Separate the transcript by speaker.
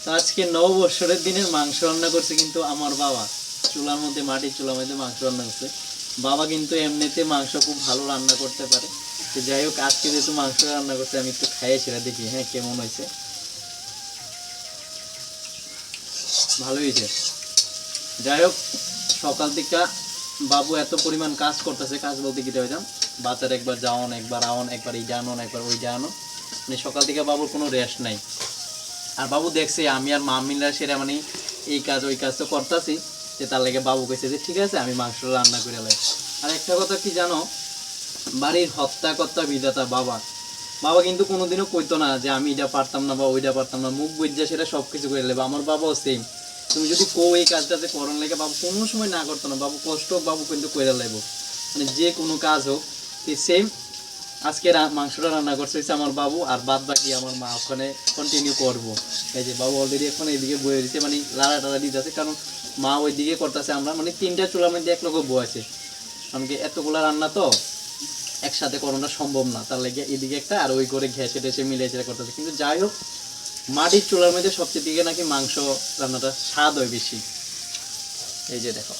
Speaker 1: তো আজকে নববর্ষের দিনের মাংস রান্না করছে কিন্তু আমার বাবা, চুলার মধ্যে, মাটির চুলার মধ্যে মাংস রান্না করছে। বাবা কিন্তু এমনিতে মাংস খুব ভালো রান্না করতে পারে। তো যাই হোক, আজকে যেহেতু মাংস রান্না করছে আমি একটু খাইয়েছিলাম, দেখি হ্যাঁ কেমন হয়েছে। ভালো হয়েছে। যাই হোক, সকাল থেকে বাবু এত পরিমাণ কাজ করতেছে, কাজ বলতে কি হইতাম, বাচ্চার একবার যাওন, একবার আওন, একবার এই জানো, একবার ওই জানো, মানে সকাল থেকে বাবুর কোনো রেস্ট নাই। আর বাবু দেখছে আমি আর মামিনরা সেরা মানে এই কাজ ওই কাজ তো করতেছি, যে তার লেগে বাবু কইছে যে ঠিক আছে আমি মাংস রান্না করে লাই। আর একটা কথা কি জানো, বাড়ির হত্যাকর্তা বিধাতা বাবা। বাবা কিন্তু কোনোদিনও কইতো না যে আমি এটা পারতাম না বা ওইটা পারতাম না, মুখ বুঝা সেটা সব কিছু করে নেবে। আমার বাবাও সেম, তুমি যদি এই কাজটাতে করন লেগে, বাবু কোনো সময় না করতো না। বাবু কষ্ট হোক, বাবু কিন্তু করে লাগবো, মানে যে কোনো কাজ হোক। সেম আজকে মাংসটা রান্না করছে হচ্ছে আমার বাবু, আর বাদ বাকি আমার মা ওখানে কন্টিনিউ করবো। এই যে বাবু অলরেডি এখন এইদিকে বয়ে দিচ্ছে, মানে লাড়া টাড়া দিতেছে, কারণ মা ওই দিকে করতেছে, আমরা মানে 3টা চুলার মধ্যে এক লোক বয়ে আছে। আমাকে এতগুলা রান্না তো একসাথে করানো সম্ভব না, তার লেগে এদিকে একটা আর ওই করে ঘেঁষে টেসে মিলে ছেড়ে করতেছে। কিন্তু যাই হোক, মাটির চুলার মধ্যে সবচেয়ে দিকে নাকি মাংস রান্নাটা স্বাদ হয় বেশি। এই যে দেখো।